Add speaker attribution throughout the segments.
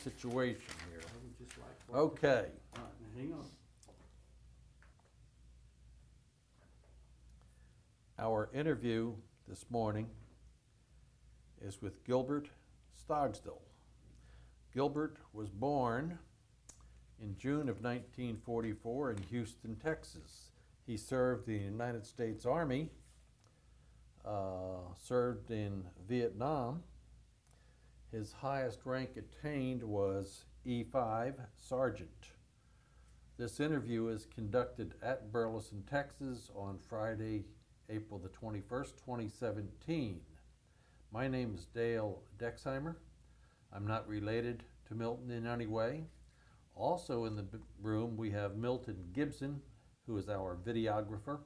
Speaker 1: situation here.
Speaker 2: I would just like.
Speaker 1: Okay.
Speaker 2: All right, now hang on.
Speaker 1: Our interview this morning is with Gilbert Stogsdill. Gilbert was born in June of 1944 in Houston, Texas. He served in the United States Army, served in Vietnam. His highest rank attained was E5 Sergeant. This interview is conducted at Burleson, Texas on Friday, April the 21st, 2017. My name is Dale Dexheimer. I'm not related to Milton in any way. Also in the room we have Milton Gibson, who is our videographer.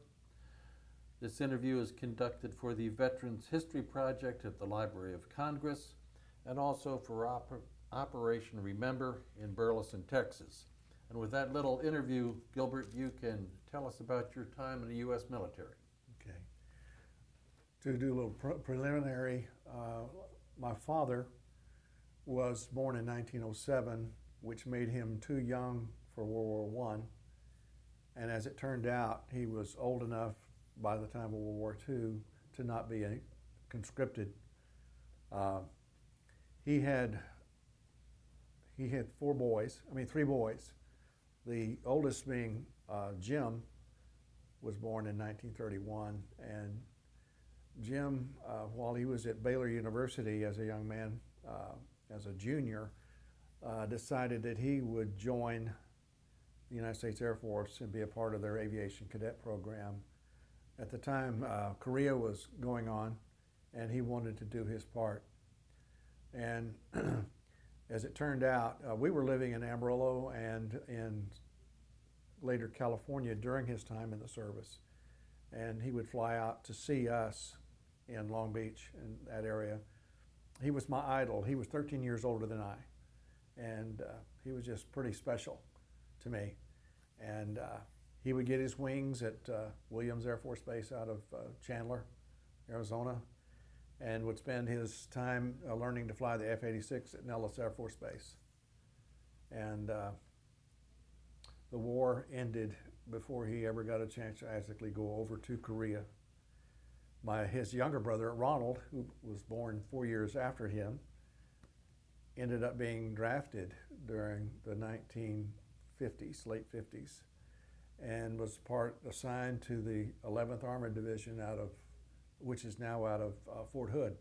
Speaker 1: This interview is conducted for the Veterans History Project at the Library of Congress and also for Operation Remember in Burleson, Texas. And with that little interview, Gilbert, you can tell us about your time in the U.S. military.
Speaker 2: Okay. To do a little preliminary, my father was born in 1907, which made him too young for World War I. And as it turned out, he was old enough by the time of World War II to not be conscripted. He had three boys. The oldest being Jim was born in 1931, and Jim, while he was at Baylor University as a young man, as a junior, decided that he would join the United States Air Force and be a part of their aviation cadet program. At the time, Korea was going on, and he wanted to do his part. And as it turned out, we were living in Amarillo and in later California during his time in the service. And he would fly out to see us in Long Beach, in that area. He was my idol. He was 13 years older than I. And he was just pretty special to me. And he would get his wings at Williams Air Force Base out of Chandler, Arizona, and would spend his time learning to fly the F-86 at Nellis Air Force Base. And the war ended before he ever got a chance to actually go over to Korea. His younger brother, Ronald, who was born 4 years after him, ended up being drafted during the 1950s, late 50s, and was assigned to the 11th Armored Division which is now out of Fort Hood.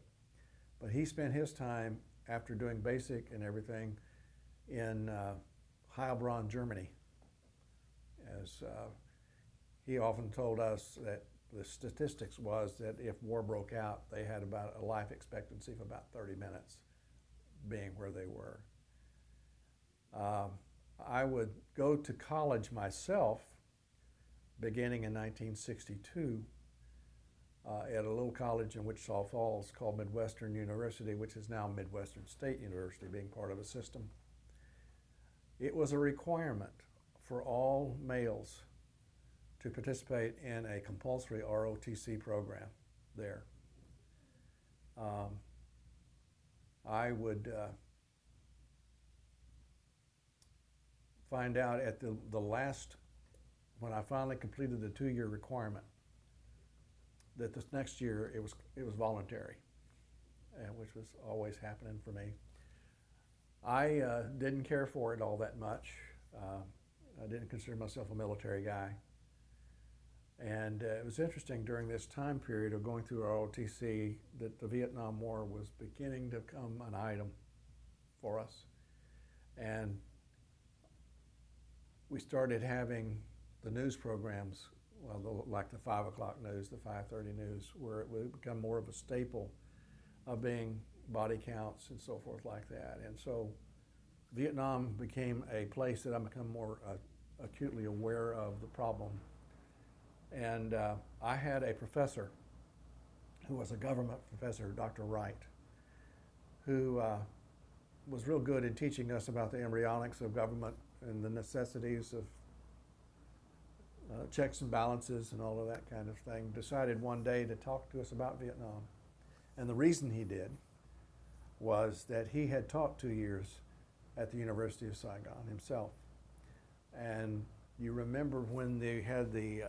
Speaker 2: But he spent his time, after doing basic and everything, in Heilbronn, Germany. As he often told us that the statistics was that if war broke out, they had about a life expectancy of about 30 minutes being where they were. I would go to college myself beginning in 1962 at a little college in Wichita Falls called Midwestern University, which is now Midwestern State University, being part of a system. It was a requirement for all males to participate in a compulsory ROTC program there. I would find out at the last, when I finally completed the 2-year requirement, that this next year it was voluntary, which was always happening for me. I didn't care for it all that much. I didn't consider myself a military guy. And it was interesting during this time period of going through ROTC that the Vietnam War was beginning to become an item for us. And we started having the news programs, like the 5 o'clock news, the 5:30 news, where it would become more of a staple of being body counts and so forth like that. And so Vietnam became a place that I become more acutely aware of the problem. And I had a professor who was a government professor, Dr. Wright, who was real good in teaching us about the embryonics of government and the necessities of checks and balances and all of that kind of thing, decided one day to talk to us about Vietnam. And the reason he did was that he had taught 2 years at the University of Saigon himself. And you remember when they had the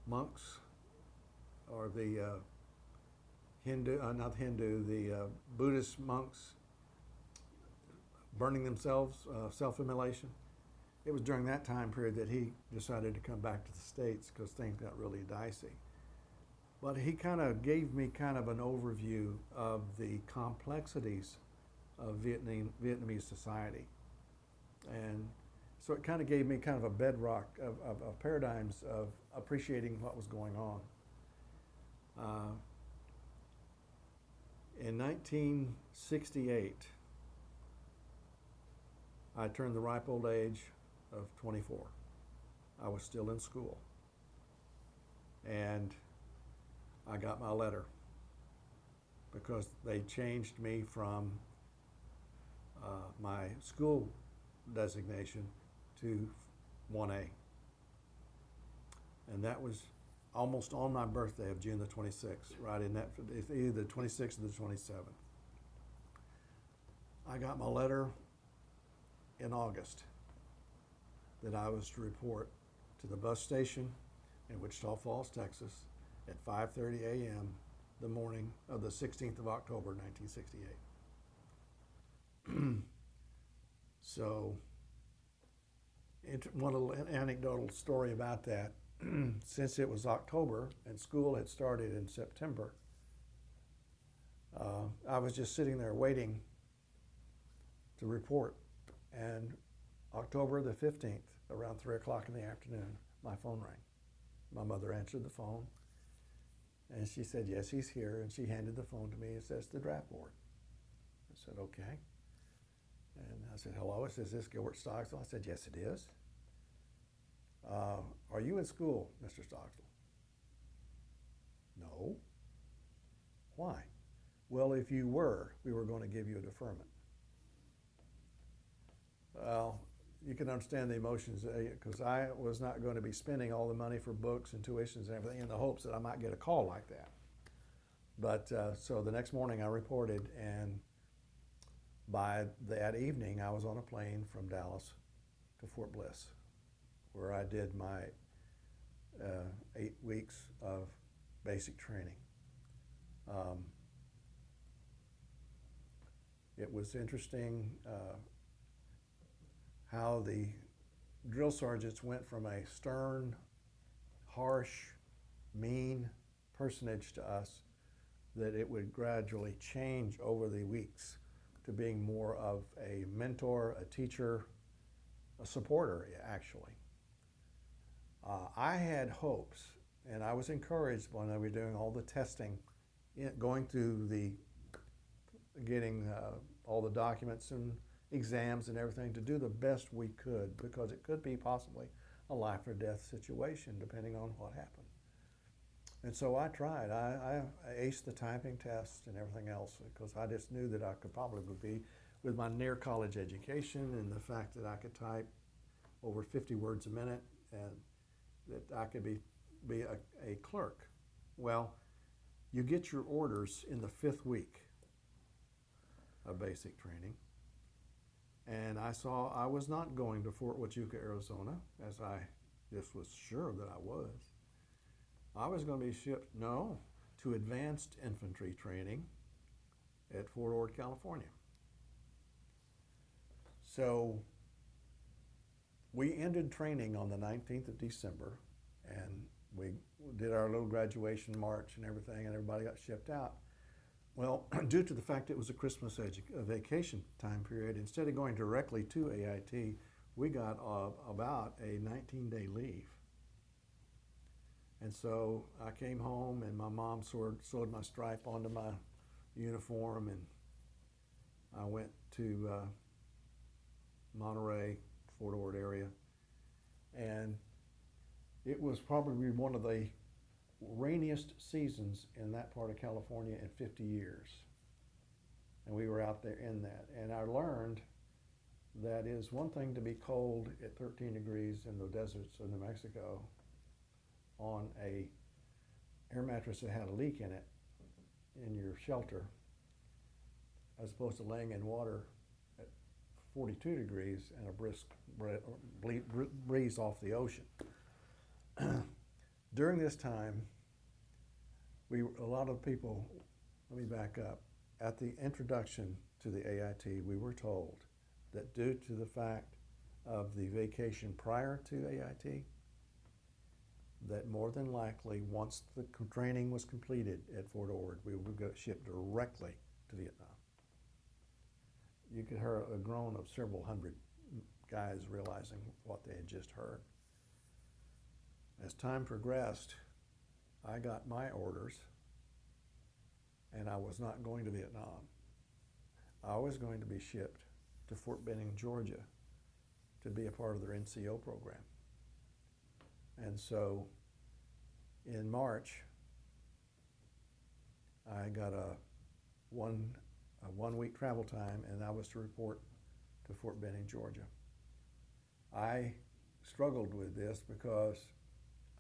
Speaker 2: monks, or the the Buddhist monks burning themselves, self-immolation. It was during that time period that he decided to come back to the States because things got really dicey. But he kind of gave me kind of an overview of the complexities of Vietnamese society. And so it kind of gave me kind of a bedrock of paradigms of appreciating what was going on. In 1968, I turned the ripe old age of 24. I was still in school. And I got my letter because they changed me from my school designation to 1A. And that was almost on my birthday of June the 26th, right in that, either the 26th or the 27th. I got my letter in August that I was to report to the bus station in Wichita Falls, Texas at 5:30 a.m. the morning of the 16th of October, 1968. So, one little anecdotal story about that. Since it was October and school had started in September, I was just sitting there waiting to report. And October the 15th, around 3 o'clock in the afternoon, my phone rang. My mother answered the phone, and she said, yes, he's here. And she handed the phone to me and says, the draft board. I said, okay. And I said, hello, it says, this Gilbert Stogsdill? I said, yes, it is. Are you in school, Mr. Stogsdill? No. Why? Well, if you were, we were going to give you a deferment. Well, you can understand the emotions, because I was not going to be spending all the money for books and tuitions and everything in the hopes that I might get a call like that. But so the next morning I reported, and by that evening I was on a plane from Dallas to Fort Bliss, where I did my 8 weeks of basic training. It was interesting how the drill sergeants went from a stern, harsh, mean personage to us, that it would gradually change over the weeks to being more of a mentor, a teacher, a supporter, actually. I had hopes, and I was encouraged when they were doing all the testing, going through the, getting all the documents and exams and everything, to do the best we could, because it could be possibly a life or death situation depending on what happened. And so I tried. I aced the typing test and everything else, because I just knew that I could probably be, with my near college education and the fact that I could type over 50 words a minute, and that I could be a clerk. Well, you get your orders in the 5th week of basic training. And I saw I was not going to Fort Huachuca, Arizona, as I just was sure that I was. I was going to be shipped, to advanced infantry training at Fort Ord, California. So we ended training on the 19th of December, and we did our little graduation march and everything, and everybody got shipped out. Well, due to the fact it was a Christmas vacation time period, instead of going directly to AIT, we got about a 19-day leave. And so I came home, and my mom sewed my stripe onto my uniform, and I went to Monterey, Fort Ord area, and it was probably one of the rainiest seasons in that part of California in 50 years. And we were out there in that. And I learned that it is one thing to be cold at 13 degrees in the deserts of New Mexico on a air mattress that had a leak in it in your shelter, as opposed to laying in water at 42 degrees and a brisk breeze off the ocean. During this time, a lot of people, let me back up, at the introduction to the AIT, we were told that due to the fact of the vacation prior to AIT, that more than likely, once the training was completed at Fort Ord, we would get shipped directly to Vietnam. You could hear a groan of several hundred guys realizing what they had just heard. As time progressed, I got my orders, and I was not going to Vietnam. I was going to be shipped to Fort Benning, Georgia, to be a part of their NCO program. And so in March, I got a one-week travel time, and I was to report to Fort Benning, Georgia. I struggled with this because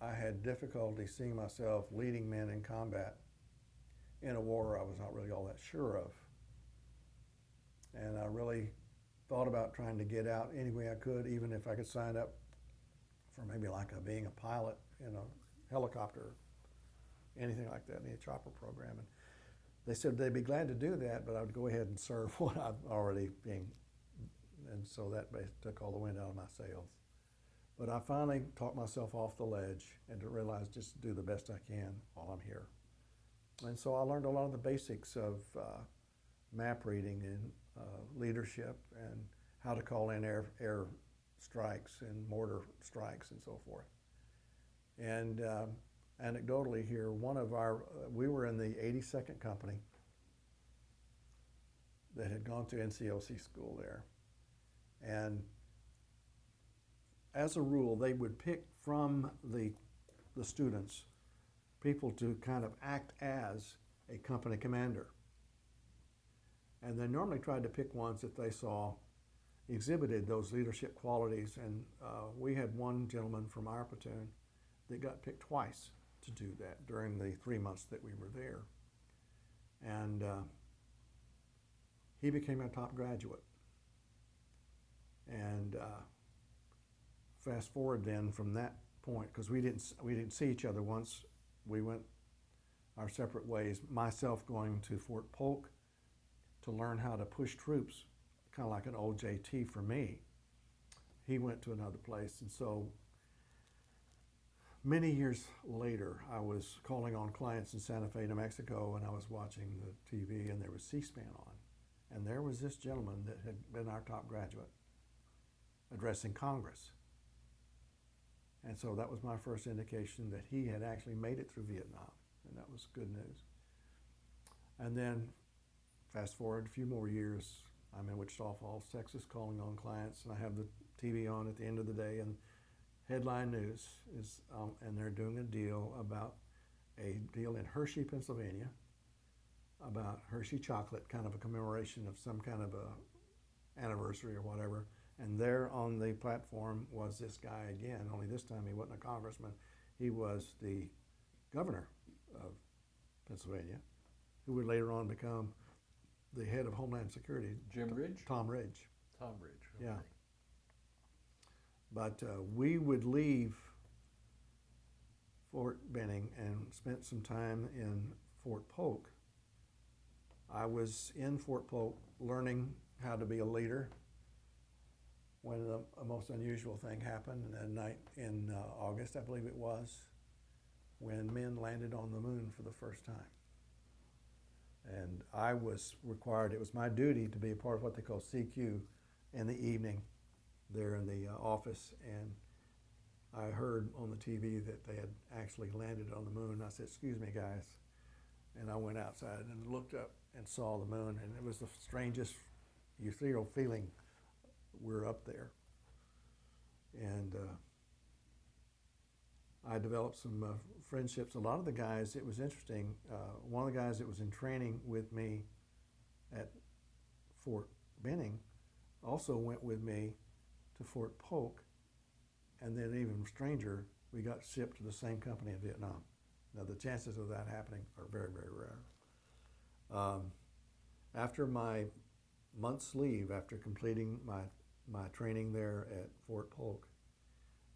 Speaker 2: I had difficulty seeing myself leading men in combat in a war I was not really all that sure of. And I really thought about trying to get out any way I could, even if I could sign up for maybe like being a pilot in a helicopter, anything like that, in a chopper program. And they said they'd be glad to do that, but I would go ahead and serve what I'm already being, and so that took all the wind out of my sails. But I finally talked myself off the ledge and to realize just to do the best I can while I'm here. And so I learned a lot of the basics of map reading and leadership and how to call in air strikes and mortar strikes and so forth. And anecdotally here, we were in the 82nd Company that had gone to NCOC school there. And as a rule, they would pick from the students people to kind of act as a company commander. And they normally tried to pick ones that they saw exhibited those leadership qualities. And we had one gentleman from our platoon that got picked twice to do that during the 3 months that we were there. And he became a top graduate. And fast forward then from that point, because we didn't see each other once we went our separate ways, myself going to Fort Polk to learn how to push troops, kind of like an old JT for me. He went to another place. And so many years later, I was calling on clients in Santa Fe, New Mexico, and I was watching the TV, and there was C-SPAN on. And there was this gentleman that had been our top graduate addressing Congress. And so that was my first indication that he had actually made it through Vietnam, and that was good news. And then fast forward a few more years, I'm in Wichita Falls, Texas, calling on clients, and I have the TV on at the end of the day, and headline news is, and they're doing a deal in Hershey, Pennsylvania, about Hershey chocolate, kind of a commemoration of some kind of a anniversary or whatever. And there on the platform was this guy again, only this time he wasn't a congressman. He was the governor of Pennsylvania, who would later on become the head of Homeland Security.
Speaker 1: Jim Ridge?
Speaker 2: Tom Ridge.
Speaker 1: Tom Ridge. Okay.
Speaker 2: Yeah. But we would leave Fort Benning and spent some time in Fort Polk. I was in Fort Polk learning how to be a leader when a most unusual thing happened a night in August, I believe it was, when men landed on the moon for the first time. And I was required, it was my duty to be a part of what they call CQ in the evening there in the office. And I heard on the TV that they had actually landed on the moon. I said, "Excuse me, guys." And I went outside and looked up and saw the moon. And it was the strangest ethereal feeling. We're up there. And I developed some friendships. A lot of the guys, it was interesting. One of the guys that was in training with me at Fort Benning also went with me to Fort Polk. And then even stranger, we got shipped to the same company in Vietnam. Now the chances of that happening are very, very rare. After my month's leave, after completing my training there at Fort Polk,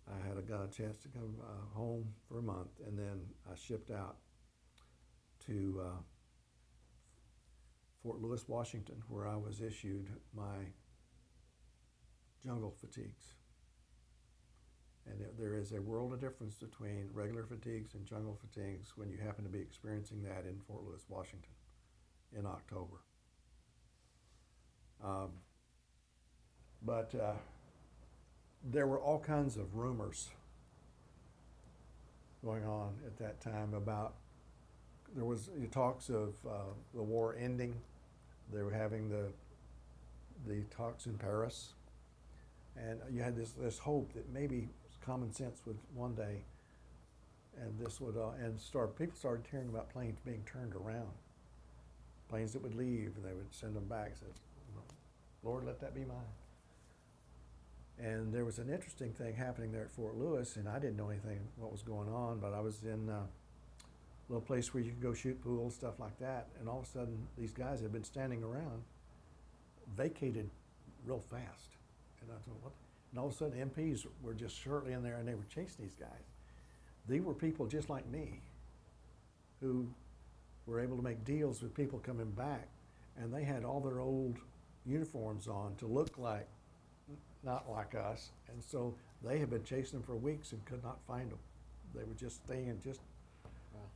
Speaker 2: I got a chance to come home for a month, and then I shipped out to Fort Lewis, Washington, where I was issued my jungle fatigues. And there is a world of difference between regular fatigues and jungle fatigues when you happen to be experiencing that in Fort Lewis, Washington in October. But there were all kinds of rumors going on at that time about, there was talks of the war ending. They were having the talks in Paris. And you had this hope that maybe common sense would one day, and this would, people started hearing about planes being turned around. Planes that would leave, and they would send them back. Said, Lord, let that be mine. And there was an interesting thing happening there at Fort Lewis, and I didn't know anything what was going on, but I was in a little place where you could go shoot pool, stuff like that, and all of a sudden these guys had been standing around, vacated real fast. And I thought, what? And all of a sudden MPs were just shortly in there, and they were chasing these guys. They were people just like me who were able to make deals with people coming back, and they had all their old uniforms on to look like not like us, and so they had been chasing them for weeks and could not find them. They were just staying just. Wow.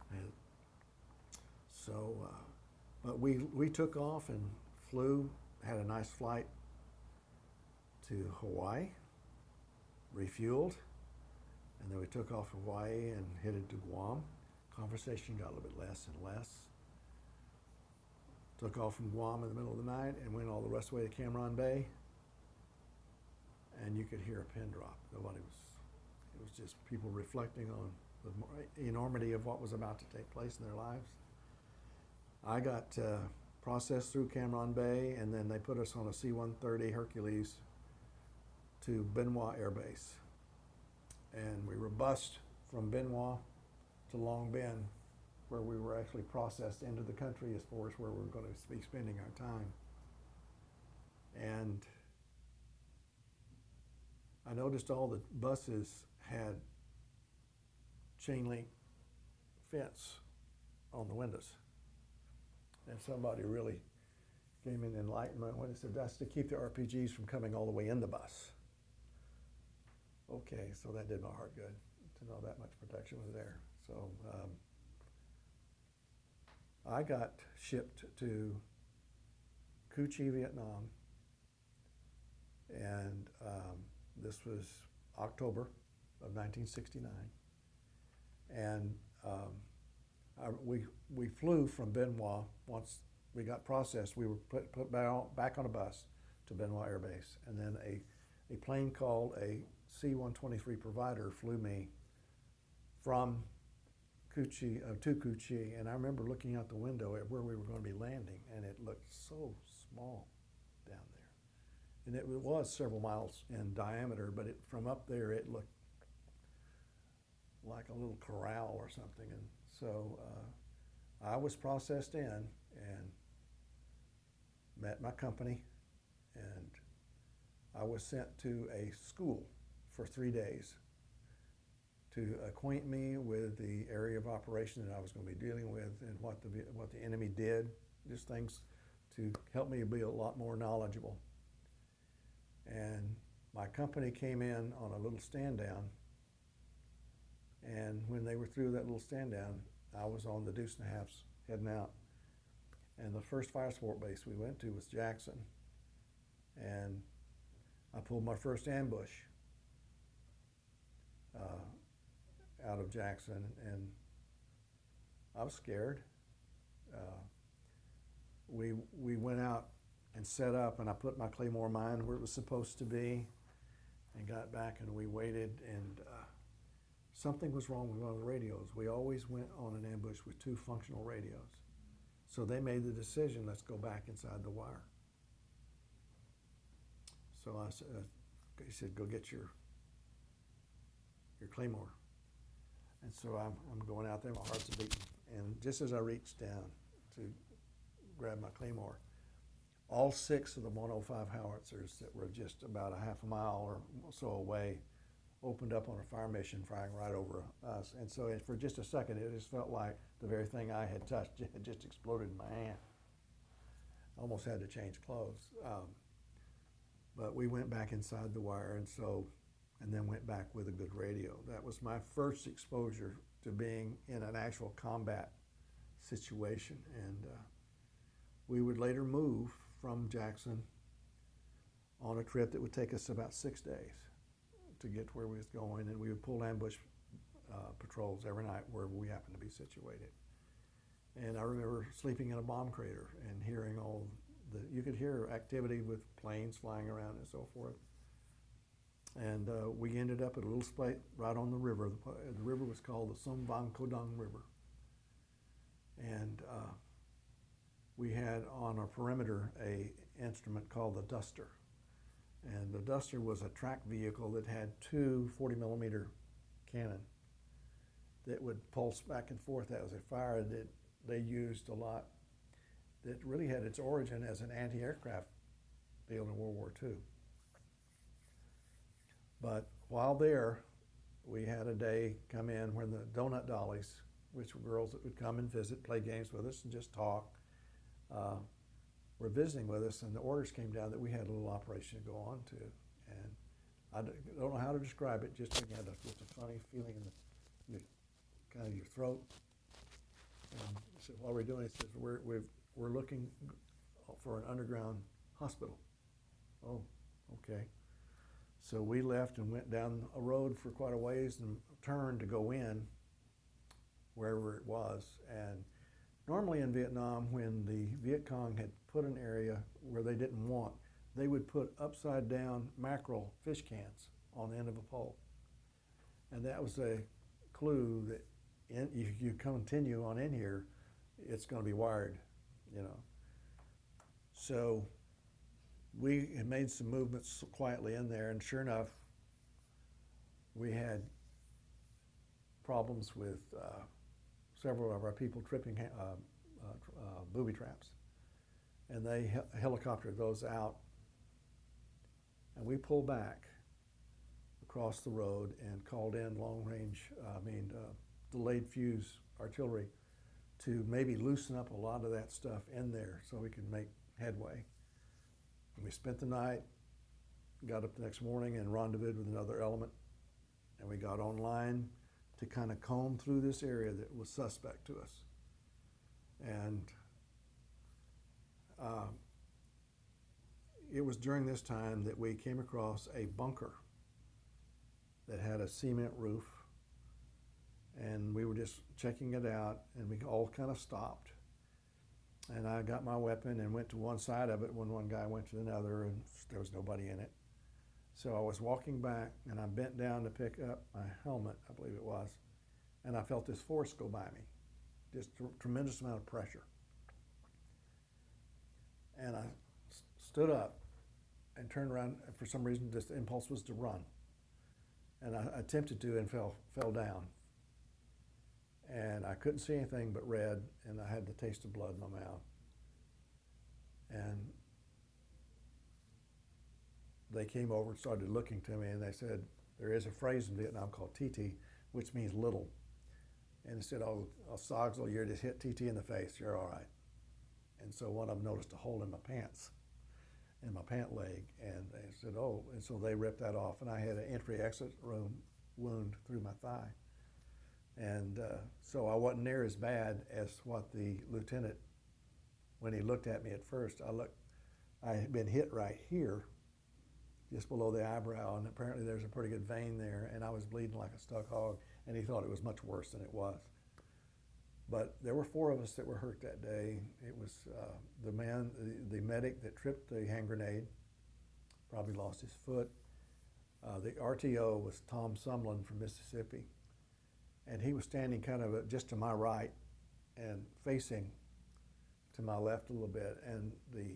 Speaker 2: So, but we took off and flew, had a nice flight to Hawaii, refueled, and then we took off Hawaii and headed to Guam. Conversation got a little bit less and less. Took off from Guam in the middle of the night and went all the rest of the way to Cameron Bay. And you could hear a pin drop. It was just people reflecting on the enormity of what was about to take place in their lives. I got processed through Cameron Bay, and then they put us on a C-130 Hercules to Benoit Air Base. And we were bused from Benoit to Long Binh, where we were actually processed into the country as far as where we were going to be spending our time. And I noticed all the buses had chain link fence on the windows. And somebody really gave me an enlightenment when they said, that's to keep the RPGs from coming all the way in the bus. Okay, so that did my heart good to know that much protection was there. So I got shipped to Cu Chi, Vietnam, and this was October of 1969. And we flew from Benoit. Once we got processed, we were put back on a bus to Benoit Air Base. And then a plane called a C-123 Provider flew me from Cu Chi to Cu Chi. And I remember looking out the window at where we were going to be landing, and it looked so small down there. And it was several miles in diameter, but from up there it looked like a little corral or something. And so I was processed in and met my company, and I was sent to a school for 3 days to acquaint me with the area of operation that I was going to be dealing with and what the enemy did, just things to help me be a lot more knowledgeable. And my company came in on a little stand down, and when they were through that little stand down, I was on the deuce and a halfs heading out. And the first fire support base we went to was Jackson, and I pulled my first ambush out of Jackson, and I was scared. We went out and set up, and I put my Claymore mine where it was supposed to be, and got back, and we waited, and something was wrong with one of the radios. We always went on an ambush with 2 functional radios. So they made the decision, let's go back inside the wire. So I said, he said, go get your Claymore. And so I'm going out there, my heart's beating. And just as I reached down to grab my Claymore, all 6 of the 105 howitzers that were just about a half a mile or so away opened up on a fire mission, firing right over us. And so for just a second, it just felt like the very thing I had touched had just exploded in my hand. I almost had to change clothes. But we went back inside the wire, and then went back with a good radio. That was my first exposure to being in an actual combat situation. And we would later move from Jackson on a trip that would take us about 6 days to get to where we was going, and we would pull ambush patrols every night where we happened to be situated. And I remember sleeping in a bomb crater and hearing you could hear activity with planes flying around and so forth. And we ended up at a little spot right on the river. The river was called the Sung Van Kodong River. And we had on our perimeter a instrument called the Duster. And the Duster was a track vehicle that had 2 40-millimeter cannon that would pulse back and forth. That was a fire that they used a lot, that really had its origin as an anti-aircraft deal in World War II. But while there, we had a day come in when the donut dollies, which were girls that would come and visit, play games with us and just talk, were visiting with us, and the orders came down that we had a little operation to go on to. And I don't know how to describe it, just had just a funny feeling in your throat. And he said, what are we doing? He says, we're looking for an underground hospital. Oh, okay. So we left and went down a road for quite a ways and turned to go in wherever it was. And normally in Vietnam, when the Viet Cong had put an area where they didn't want, they would put upside down mackerel fish cans on the end of a pole. And that was a clue that if you continue on in here, it's going to be wired, you know. So we had made some movements quietly in there, and sure enough, we had problems with several of our people tripping booby traps. And they helicoptered those out, and we pulled back across the road and called in delayed fuse artillery to maybe loosen up a lot of that stuff in there so we could make headway. And we spent the night, got up the next morning and rendezvoused with another element, and we got online to kind of comb through this area that was suspect to us. And it was during this time that we came across a bunker that had a cement roof, and we were just checking it out, and we all kind of stopped. And I got my weapon and went to one side of it when one guy went to another, and there was nobody in it. So I was walking back, and I bent down to pick up my helmet, I believe it was, and I felt this force go by me, just a tremendous amount of pressure. And I stood up and turned around, and for some reason this impulse was to run. And I attempted to and fell down. And I couldn't see anything but red, and I had the taste of blood in my mouth. And they came over and started looking to me, and they said, there is a phrase in Vietnam called TT, which means little. And they said, oh, Stogsdill, you just hit TT in the face, you're all right. And so one of them noticed a hole in my pants, in my pant leg, and they said, oh, and so they ripped that off, and I had an entry-exit wound through my thigh. And so I wasn't near as bad as what the lieutenant, when he looked at me at first, I had been hit right here, just below the eyebrow, and apparently there's a pretty good vein there, and I was bleeding like a stuck hog, and he thought it was much worse than it was. But there were 4 of us that were hurt that day. It was the medic that tripped the hand grenade, probably lost his foot. The RTO was Tom Sumlin from Mississippi, and he was standing kind of just to my right and facing to my left a little bit, and the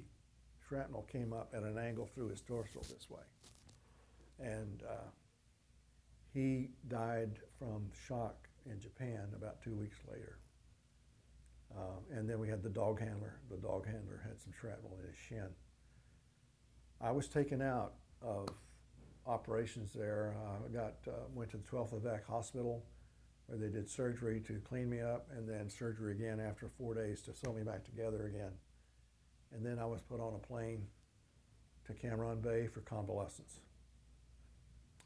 Speaker 2: shrapnel came up at an angle through his dorsal this way. And he died from shock in Japan about 2 weeks later. And then we had the dog handler. The dog handler had some shrapnel in his shin. I was taken out of operations there. Went to the 12th Evac Hospital, where they did surgery to clean me up, and then surgery again after 4 days to sew me back together again. And then I was put on a plane to Cam Bay for convalescence.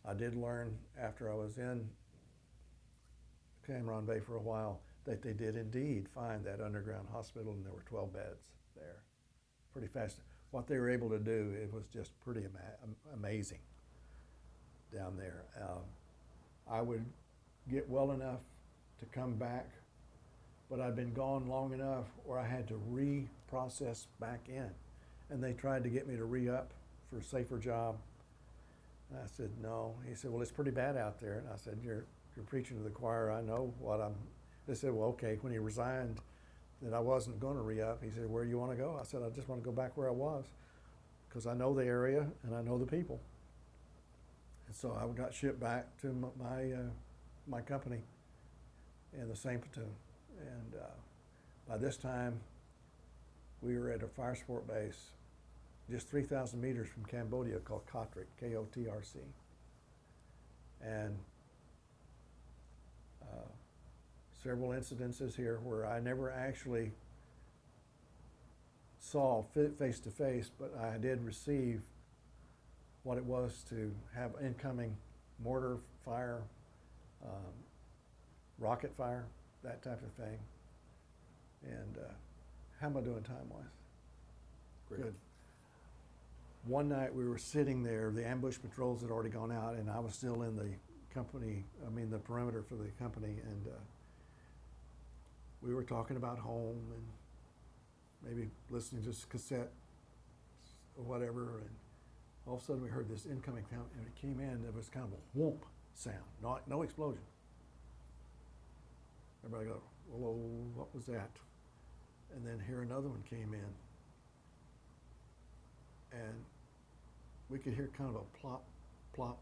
Speaker 2: I did learn after I was in Cam Bay for a while that they did indeed find that underground hospital, and there were 12 beds there. Pretty fast. What they were able to do, it was just pretty amazing down there. I would get well enough to come back, but I'd been gone long enough where I had to reprocess back in. And they tried to get me to re-up for a safer job. And I said, no. He said, well, it's pretty bad out there. And I said, you're preaching to the choir. I know what I'm. They said, well, okay. When he resigned, that I wasn't going to re-up, he said, where do you want to go? I said, I just want to go back where I was, because I know the area and I know the people. And so I got shipped back to my company in the same platoon. And by this time, we were at a fire support base just 3,000 meters from Cambodia called Kotrec, K-O-T-R-C. And several incidences here where I never actually saw face to face, but I did receive what it was to have incoming mortar fire, rocket fire, that type of thing. And how am I doing time-wise?
Speaker 1: Great.
Speaker 2: Good. One night we were sitting there, the ambush patrols had already gone out, and I was still in the company, the perimeter for the company, and we were talking about home and maybe listening to cassette or whatever, and all of a sudden we heard this incoming sound, and it came in, there was kind of a whoomp sound, no explosion. Everybody go, whoa, what was that? And then here another one came in, and we could hear kind of a plop, plop.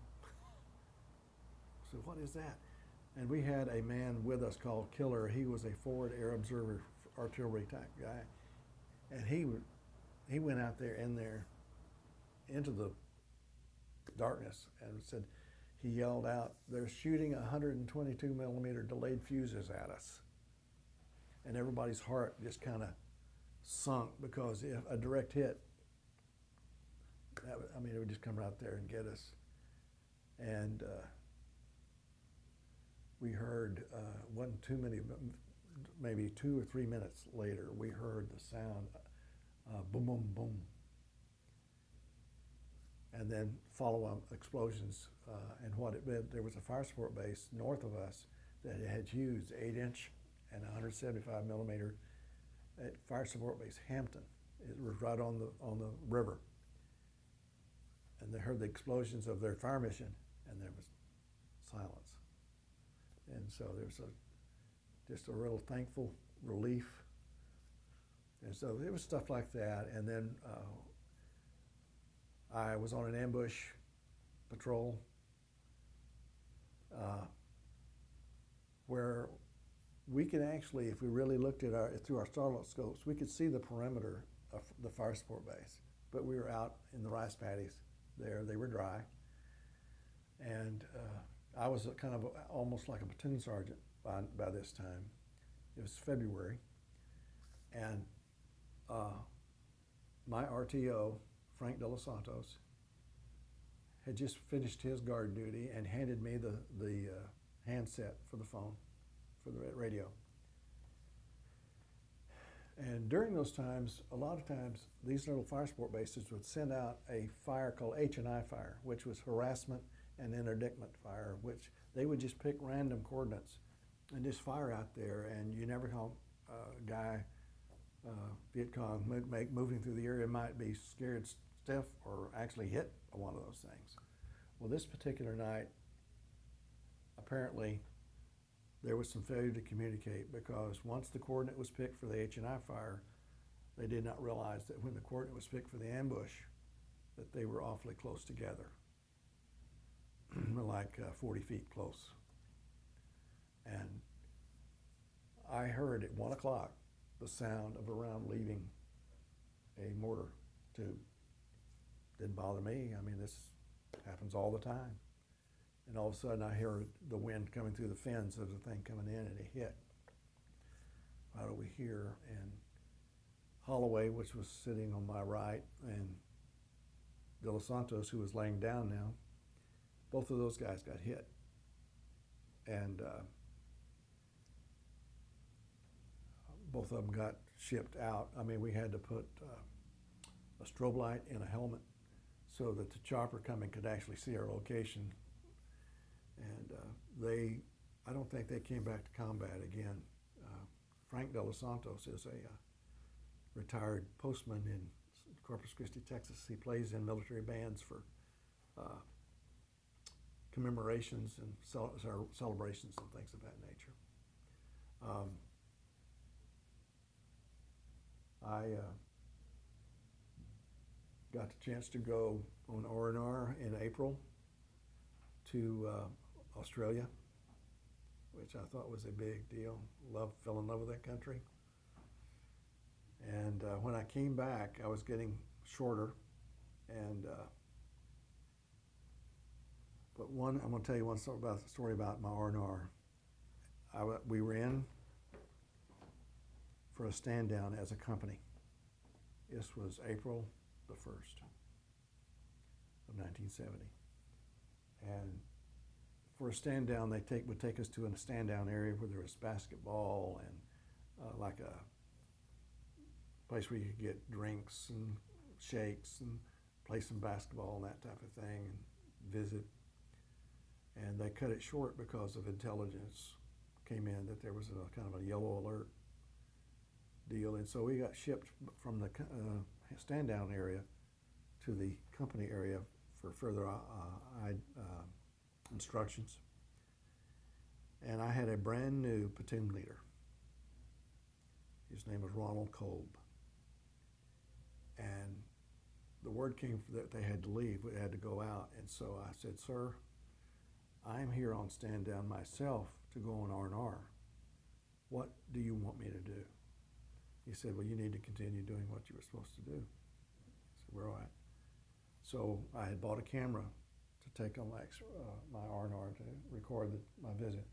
Speaker 2: So what is that? And we had a man with us called Killer. He was a forward air observer, artillery type guy, and he went out there into the darkness and said, he yelled out, they're shooting 122 millimeter delayed fuses at us. And everybody's heart just kind of sunk, because if a direct hit, it would just come right there and get us. And we heard, wasn't too many, maybe 2 or 3 minutes later, we heard the sound, boom, boom, boom. And then follow-up explosions. And what it meant, there was a fire support base north of us that had used 8-inch and 175 millimeter at fire support base Hampton. It was right on the river. And they heard the explosions of their fire mission, and there was silence. And so there was just a real thankful relief. And so it was stuff like that. And then I was on an ambush patrol where we could actually, if we really looked at through our starlight scopes, we could see the perimeter of the fire support base. But we were out in the rice paddies there. They were dry. And I was kind of almost like a platoon sergeant by this time. It was February. And my RTO, Frank De Los Santos, had just finished his guard duty and handed me the handset for the phone, for the radio. And during those times, a lot of times, these little fire support bases would send out a fire called H&I fire, which was harassment and interdictment fire, which they would just pick random coordinates and just fire out there, and you never know a guy, Viet Cong, moving through the area might be scared stiff or actually hit one of those things. Well, this particular night, apparently, there was some failure to communicate, because once the coordinate was picked for the H&I fire, they did not realize that when the coordinate was picked for the ambush, that they were awfully close together, like 40 feet close. And I heard at 1 o'clock the sound of a round leaving a mortar tube. Didn't bother me. I mean, this happens all the time. And all of a sudden I hear the wind coming through the fins of the thing coming in, and it hit right over here. And Holloway, which was sitting on my right, and De Los Santos, who was laying down now, both of those guys got hit. And both of them got shipped out. I mean, we had to put a strobe light in a helmet so that the chopper coming could actually see our location. And I don't think they came back to combat again. Frank De Los Santos is a retired postman in Corpus Christi, Texas. He plays in military bands for commemorations and celebrations and things of that nature. I got the chance to go on R&R in April to Australia, which I thought was a big deal. Fell in love with that country. And when I came back, I was getting shorter. And but I'm going to tell you one story about my R&R. We were in for a stand down as a company. This was April the 1st of 1970. And for a stand down, would take us to a stand down area where there was basketball and like a place where you could get drinks and shakes and play some basketball and that type of thing and visit. And they cut it short because of intelligence came in that there was a kind of a yellow alert deal. And so we got shipped from the stand down area to the company area for further instructions. And I had a brand new platoon leader. His name was Ronald Kolb. And the word came that they had to leave, we had to go out. And so I said, "Sir, I'm here on stand down myself to go on R&R. What do you want me to do?" He said, "Well, you need to continue doing what you were supposed to do." I said, "We're all right." So I had bought a camera to take on my R&R to record my visit.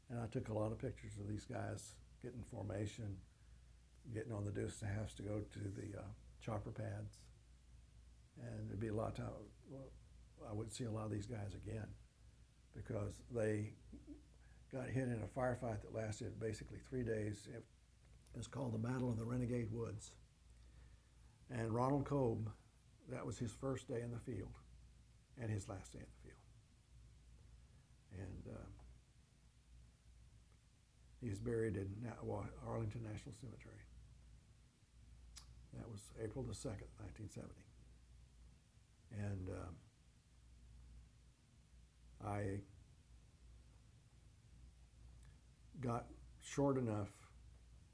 Speaker 2: And I took a lot of pictures of these guys getting formation, getting on the deuce and a halves to go to the chopper pads. And there'd be a lot of time, I wouldn't see a lot of these guys again because they got hit in a firefight that lasted basically 3 days. It was called the Battle of the Renegade Woods. And Ronald Kolb, that was his first day in the field and his last day in the field. And he's buried in Arlington National Cemetery. That was April the 2nd, 1970. And I got short enough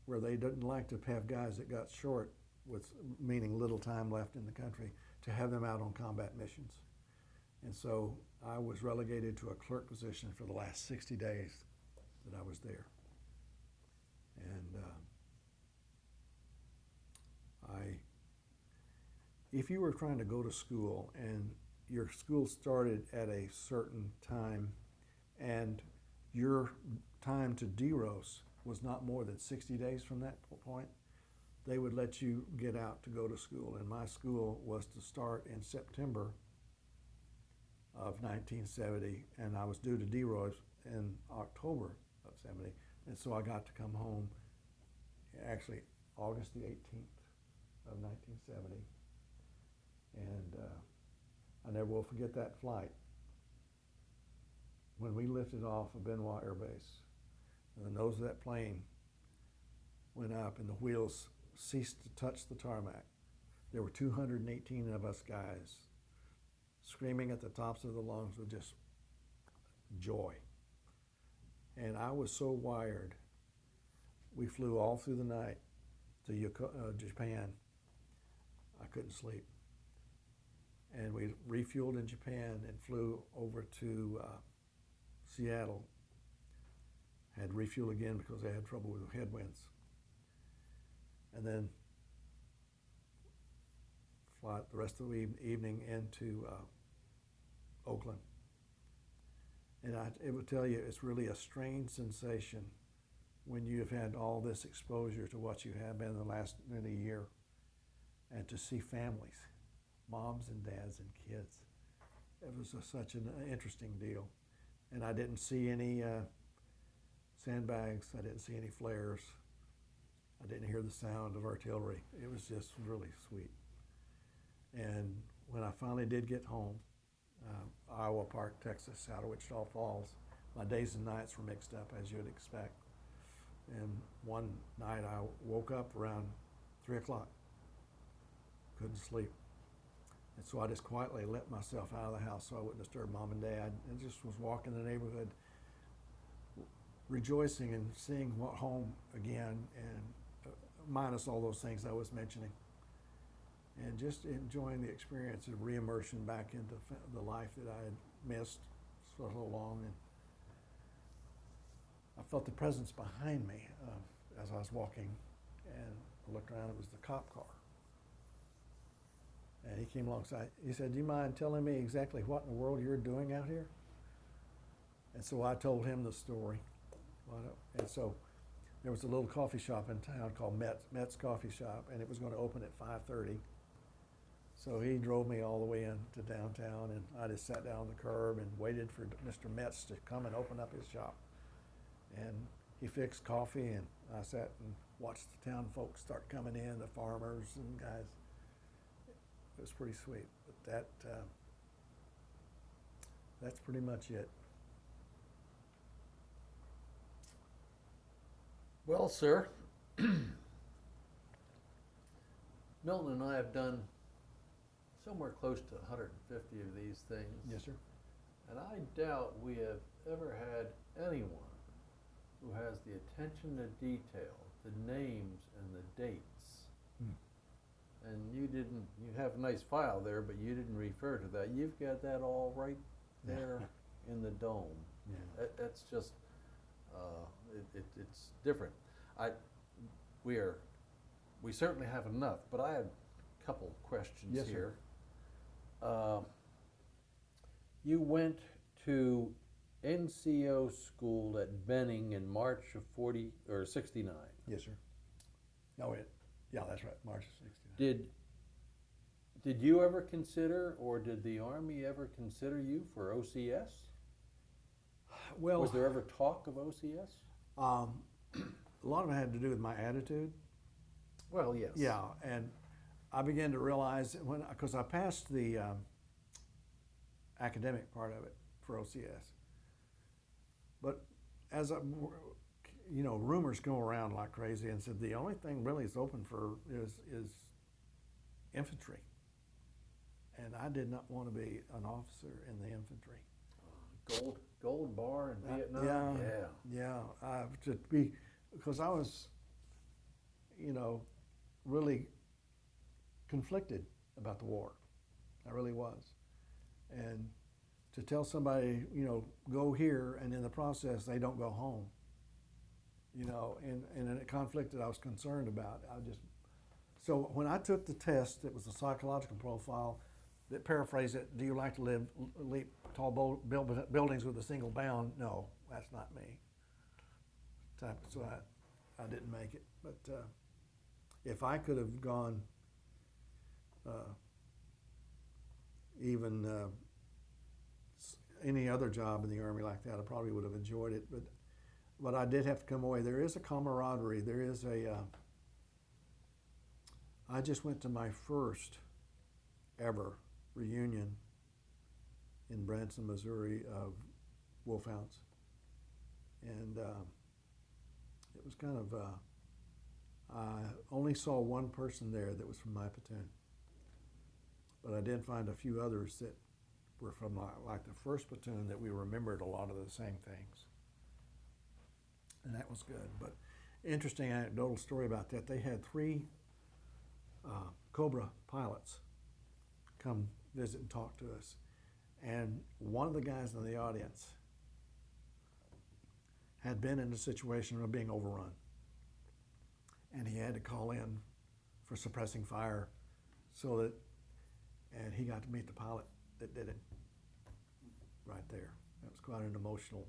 Speaker 2: where they didn't like to have guys that got short, with meaning little time left in the country, to have them out on combat missions. And so I was relegated to a clerk position for the last 60 days that I was there. And if you were trying to go to school and your school started at a certain time and your time to DEROS was not more than 60 days from that point, they would let you get out to go to school. And my school was to start in September of 1970, and I was due to DEROS in October of 70. And so I got to come home actually August the 18th of 1970. And I never will forget that flight. When we lifted off of Benoit Air Base, and the nose of that plane went up and the wheels ceased to touch the tarmac, there were 218 of us guys screaming at the tops of the lungs with just joy. And I was so wired. We flew all through the night to Japan. I couldn't sleep. And we refueled in Japan and flew over to Seattle. Had to refuel again because they had trouble with the headwinds. and then fly the rest of the evening into Oakland. And it would tell you it's really a strange sensation when you've had all this exposure to what you have been in the last nearly year, and to see families, moms and dads and kids. It was such an interesting deal. And I didn't see any sandbags, I didn't see any flares, I didn't hear the sound of artillery. It was just really sweet. And when I finally did get home, Iowa Park, Texas, out of Wichita Falls, my days and nights were mixed up, as you'd expect. And one night I woke up around 3 o'clock, couldn't sleep. And so I just quietly let myself out of the house so I wouldn't disturb Mom and Dad, and just was walking the neighborhood, rejoicing and seeing home again, and minus all those things I was mentioning. And just enjoying the experience of re-immersion back into the life that I had missed for so long. And I felt the presence behind me as I was walking, and I looked around, it was the cop car. And he came alongside. He said, "Do you mind telling me exactly what in the world you're doing out here?" And so I told him the story. And so there was a little coffee shop in town called Met's Coffee Shop, and it was going to open at 5:30. So he drove me all the way into downtown, and I just sat down on the curb and waited for Mr. Metz to come and open up his shop. And he fixed coffee, and I sat and watched the town folks start coming in, the farmers and guys. It was pretty sweet. But that's pretty much it.
Speaker 1: Well, sir, Milton and I have done somewhere close to 150 of these things.
Speaker 2: Yes, sir.
Speaker 1: And I doubt we have ever had anyone who has the attention to detail, the names and the dates. And you have a nice file there, but you didn't refer to that. You've got that all right there in the dome.
Speaker 2: Yeah.
Speaker 1: That's just, it's different. We certainly have enough, but I had a couple questions
Speaker 2: Yes,
Speaker 1: here. You went to NCO school at Benning in March of 69.
Speaker 2: Yes, sir. Oh, yeah, that's right, March of 69.
Speaker 1: Did you ever consider, or did the Army ever consider you for OCS?
Speaker 2: Well,
Speaker 1: was there ever talk of OCS?
Speaker 2: A lot of it had to do with my attitude.
Speaker 1: Well, yes.
Speaker 2: Yeah, and I began to realize because I passed the academic part of it for OCS, but as rumors go around like crazy, and said the only thing really is open for is infantry, and I did not want to be an officer in the infantry.
Speaker 1: Gold bar in Vietnam.
Speaker 2: Because I was, really conflicted about the war. I really was, and to tell somebody, go here, and in the process they don't go home. And a conflict that I was concerned about. So when I took the test, it was a psychological profile that paraphrased it. Do you like to leap tall buildings with a single bound? No, that's not me. So I didn't make it. But if I could have gone even any other job in the Army like that, I probably would have enjoyed it. But I did have to come away. There is a camaraderie. There is I just went to my first ever reunion in Branson, Missouri of Wolfhounds. And it was kind of, I only saw one person there that was from my platoon. But I did find a few others that were from like the first platoon that we remembered a lot of the same things. And that was good. But interesting anecdotal story about that. They had 3 Cobra pilots come visit and talk to us. And one of the guys in the audience had been in a situation of being overrun. and he had to call in for suppressing fire, so that, and he got to meet the pilot that did it right there. It was quite an emotional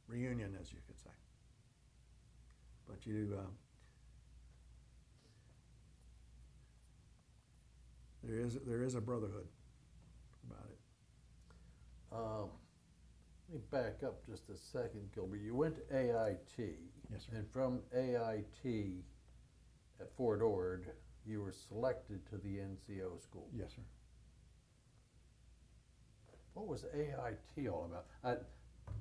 Speaker 2: reunion, as you could say. But there is a brotherhood about it.
Speaker 1: Let me back up just a second, Gilbert. You went to AIT.
Speaker 2: Yes, sir.
Speaker 1: And from AIT at Fort Ord, you were selected to the NCO school.
Speaker 2: Yes, sir.
Speaker 1: What was AIT all about?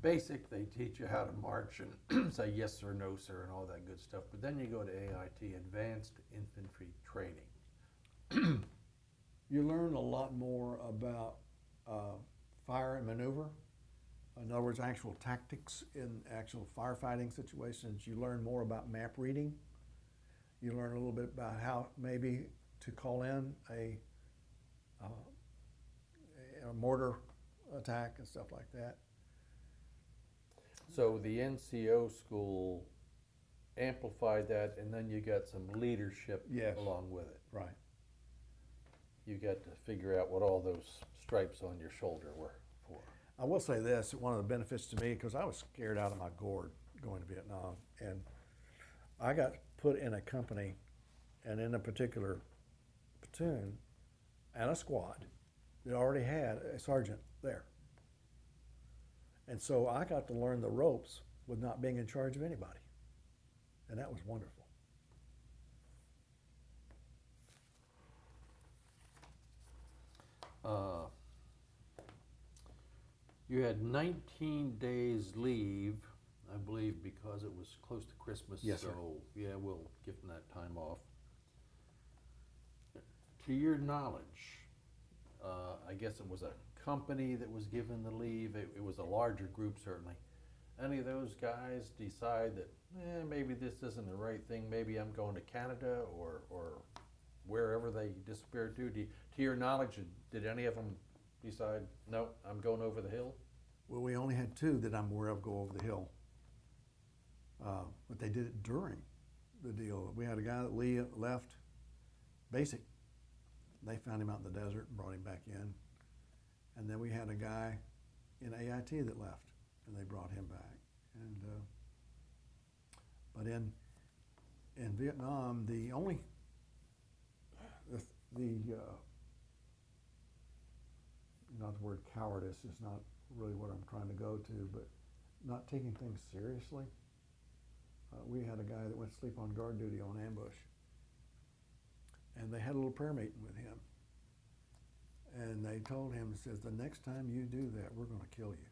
Speaker 1: Basic, they teach you how to march and say yes sir, no sir, and all that good stuff. But then you go to AIT, Advanced Infantry Training.
Speaker 2: You learn a lot more about fire and maneuver. In other words, actual tactics in actual firefighting situations. You learn more about map reading. You learn a little bit about how maybe to call in a mortar attack and stuff like that.
Speaker 1: So the NCO school amplified that, and then you got some leadership
Speaker 2: Yes.
Speaker 1: along with it.
Speaker 2: Right.
Speaker 1: You got to figure out what all those stripes on your shoulder were for.
Speaker 2: I will say this, one of the benefits to me, because I was scared out of my gourd going to Vietnam, and I got put in a company and in a particular platoon and a squad that already had a sergeant there. And so I got to learn the ropes with not being in charge of anybody. And that was wonderful.
Speaker 1: You had 19 days leave, I believe, because it was close to Christmas.
Speaker 2: Yes, sir.
Speaker 1: So, yeah, we'll give them that time off. To your knowledge, I guess it was a company that was given the leave. It was a larger group, certainly. Any of those guys decide that, maybe this isn't the right thing, maybe I'm going to Canada or wherever they disappeared to? To your knowledge, did any of them decide, no, I'm going over the hill?
Speaker 2: Well, we only had two that I'm aware of go over the hill. But they did it during the deal. We had a guy that left basic. They found him out in the desert and brought him back in. And then we had a guy in AIT that left, and they brought him back. And but in Vietnam, the only not the word cowardice is not really what I'm trying to go to, but not taking things seriously. We had a guy that went to sleep on guard duty on ambush, and they had a little prayer meeting with him. And they told him, says, the next time you do that, we're going to kill you.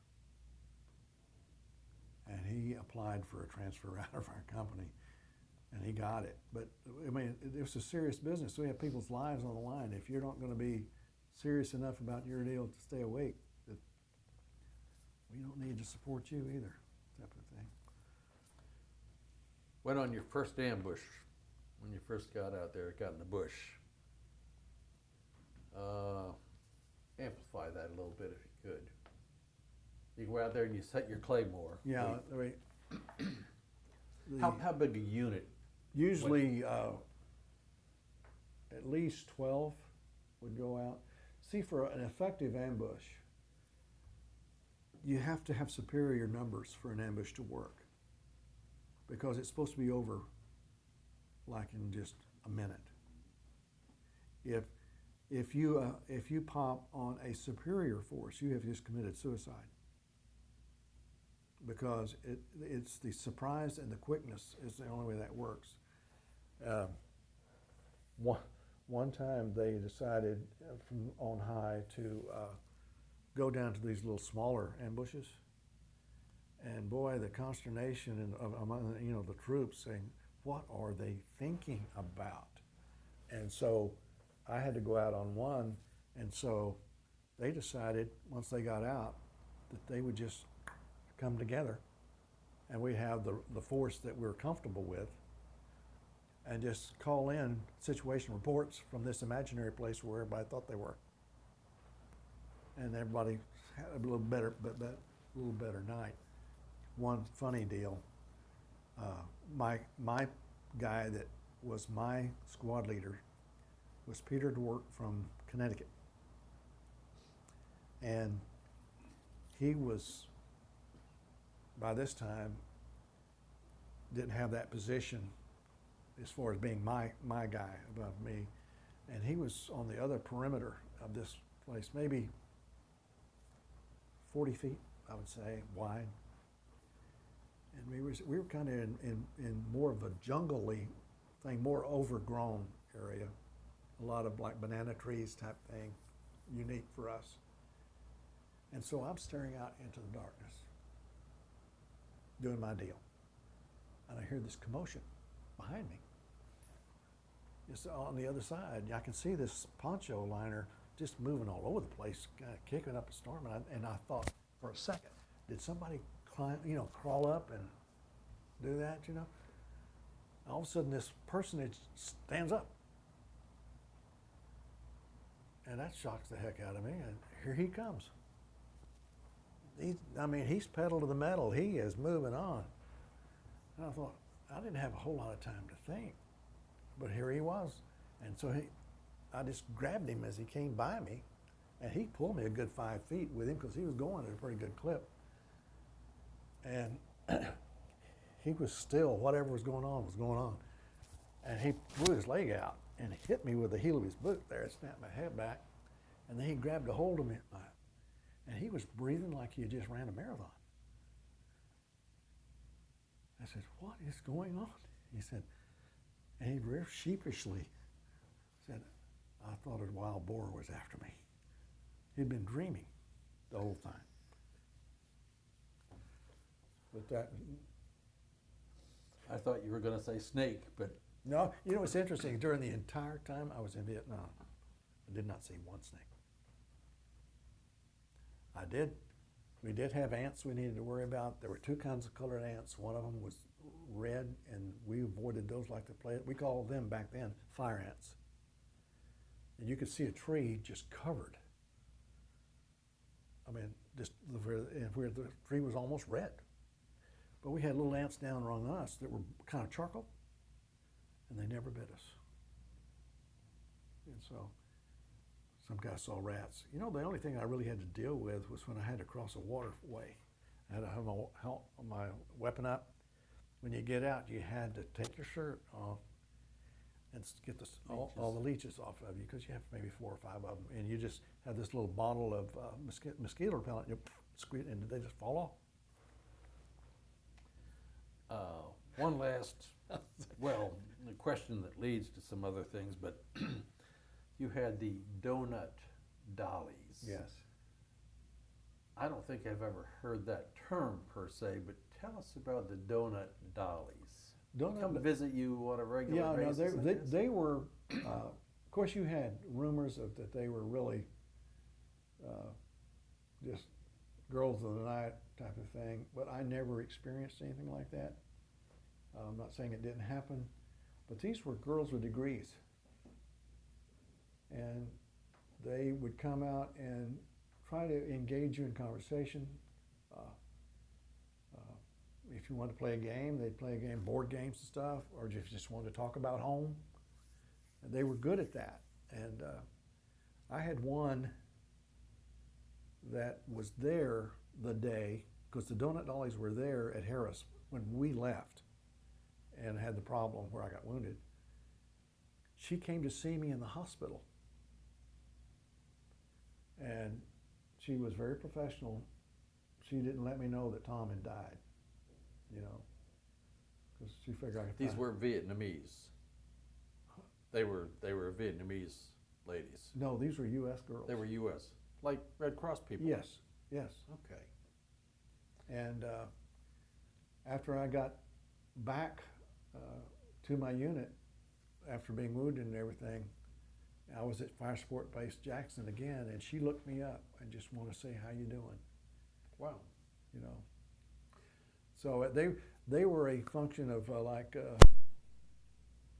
Speaker 2: And he applied for a transfer out of our company, and he got it. But I mean, it was a serious business. We have people's lives on the line. If you're not going to be serious enough about your deal to stay awake, that we don't need to support you either, type of thing.
Speaker 1: Went on your first ambush when you first got out there, got in the bush. Amplify that a little bit if you could. You go out there and you set your claymore.
Speaker 2: Yeah, I mean,
Speaker 1: How big a unit?
Speaker 2: usually at least 12 would go out. See, for an effective ambush, you have to have superior numbers for an ambush to work, because it's supposed to be over like in just a minute. If you pop on a superior force, you have just committed suicide, because it's the surprise and the quickness is the only way that works. One time they decided from on high to go down to these little smaller ambushes, and boy, the consternation among the troops saying, "What are they thinking about?" And so I had to go out on one, and so they decided once they got out that they would just come together, and we have the force that we're comfortable with, and just call in situation reports from this imaginary place where everybody thought they were, and everybody had a little better night. One funny deal: my guy that was my squad leader was Peter Dwork from Connecticut. And he was, by this time, didn't have that position as far as being my guy above me. And he was on the other perimeter of this place, maybe 40 feet, I would say, wide. And we were kind of in more of a jungle-y thing, more overgrown area. A lot of like banana trees type thing, unique for us. And so I'm staring out into the darkness, doing my deal. And I hear this commotion behind me. It's on the other side. I can see this poncho liner just moving all over the place, kind of kicking up a storm. And I thought for a second, did somebody crawl up and do that, All of a sudden this personage stands up. And that shocks the heck out of me. And here he comes. He's pedal to the metal. He is moving on. And I thought, I didn't have a whole lot of time to think. But here he was. And so I just grabbed him as he came by me. And he pulled me a good 5 feet with him because he was going at a pretty good clip. And he was still, whatever was going on was going on. And he threw his leg out and hit me with the heel of his boot there. It snapped my head back. And then he grabbed a hold of me. And he was breathing like he had just ran a marathon. I said, what is going on? He said, and he very sheepishly said, I thought a wild boar was after me. He'd been dreaming the whole time. But that,
Speaker 1: I thought you were going to say snake, but
Speaker 2: no, it's interesting. During the entire time I was in Vietnam, I did not see one snake. We did have ants we needed to worry about. There were two kinds of colored ants. One of them was red, and we avoided those like the plague. We called them back then fire ants. And you could see a tree just covered. Just where the tree was almost red. But we had little ants down around us that were kind of charcoal, and they never bit us. And so some guy saw rats. The only thing I really had to deal with was when I had to cross a waterway. I had to have my weapon up. When you get out, you had to take your shirt off and get all the leeches off of you, because you have maybe 4 or 5 of them. And you just have this little bottle of mosquito repellent, and you squeeze, and they just fall off.
Speaker 1: One last, well, the question that leads to some other things, but you had the donut dollies.
Speaker 2: Yes.
Speaker 1: I don't think I've ever heard that term per se, but tell us about the donut dollies. Come visit you on a regular basis.
Speaker 2: Yeah, no, they were, of course you had rumors that they were really just girls of the night type of thing, but I never experienced anything like that. I'm not saying it didn't happen, but these were girls with degrees. And they would come out and try to engage you in conversation. If you wanted to play a game, they'd play a game, board games and stuff, or if you just wanted to talk about home. And they were good at that. And I had one that was there the day, because the donut dollies were there at Harris when we left and had the problem where I got wounded. She came to see me in the hospital. And she was very professional. She didn't let me know that Tom had died, because she figured I could.
Speaker 1: These were Vietnamese. They were Vietnamese ladies.
Speaker 2: No, these were U.S. girls.
Speaker 1: They were U.S., like Red Cross people.
Speaker 2: Yes.
Speaker 1: Okay.
Speaker 2: And after I got back to my unit, after being wounded and everything, I was at Fire Support Base Jackson again, and she looked me up and just wanted to say, how you doing?
Speaker 1: Wow.
Speaker 2: So they were a function of like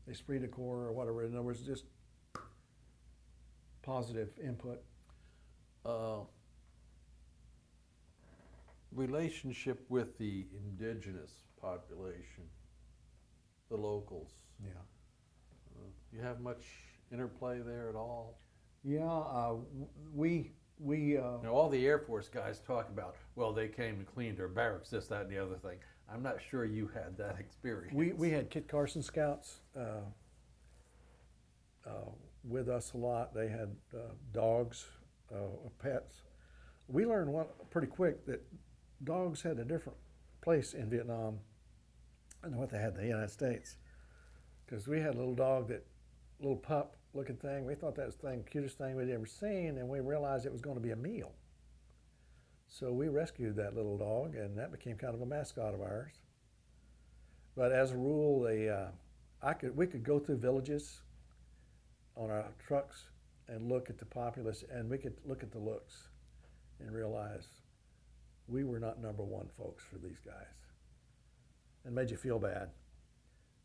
Speaker 2: esprit de corps or whatever. In other words, just positive input.
Speaker 1: Relationship with the indigenous population. the locals.
Speaker 2: Yeah.
Speaker 1: You have much interplay there at all?
Speaker 2: Yeah, we
Speaker 1: You know, all the Air Force guys talk about, well, they came and cleaned our barracks, this, that, and the other thing. I'm not sure you had that experience.
Speaker 2: we had Kit Carson scouts with us a lot. They had dogs, pets. We learned pretty quick that dogs had a different place in Vietnam than what they had in the United States. Because we had a little dog, little pup looking thing. We thought that was the cutest thing we'd ever seen, and we realized it was going to be a meal. So we rescued that little dog, and that became kind of a mascot of ours. But as a rule, we could go through villages on our trucks and look at the populace, and we could look at the looks and realize we were not number one folks for these guys. And made you feel bad.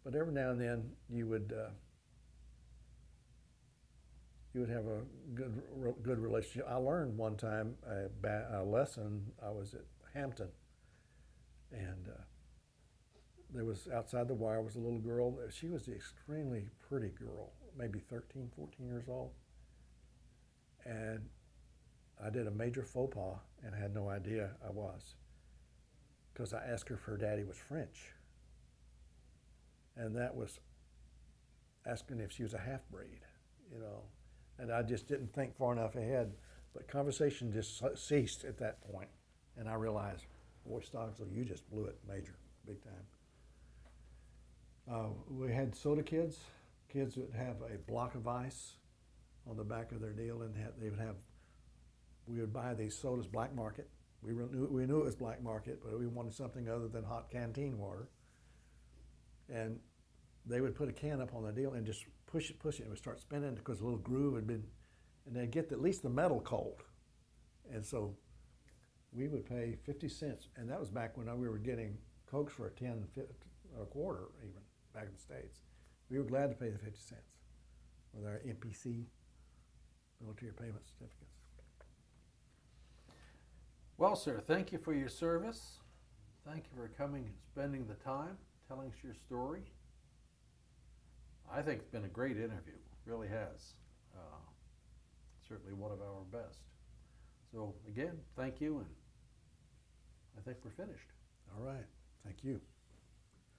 Speaker 2: But every now and then you would have a good relationship. I learned one time a lesson. I was at Hampton, and there was outside the wire was a little girl. She was an extremely pretty girl, maybe 13, 14 years old. And I did a major faux pas and had no idea I was, because I asked her if her daddy was French. And that was asking if she was a half-breed, you know. And I just didn't think far enough ahead. But conversation just ceased at that point. And I realized, boy, Stogsdill, you just blew it major, big time. We had soda kids would have a block of ice on the back of their deal, and we would buy these sodas black market. We knew it was black market, but we wanted something other than hot canteen water. And they would put a can up on the deal and just push it, and it would start spinning because a little groove had been, and they'd get at least the metal cold. And so we would pay 50 cents, and that was back when we were getting Cokes for a 10, a quarter even, back in the States. We were glad to pay the 50 cents with our MPC, military payment certificates.
Speaker 1: Well, sir, thank you for your service. Thank you for coming and spending the time telling us your story. I think it's been a great interview, really has. Certainly one of our best. So again, thank you, and I think we're finished.
Speaker 2: All right, thank you.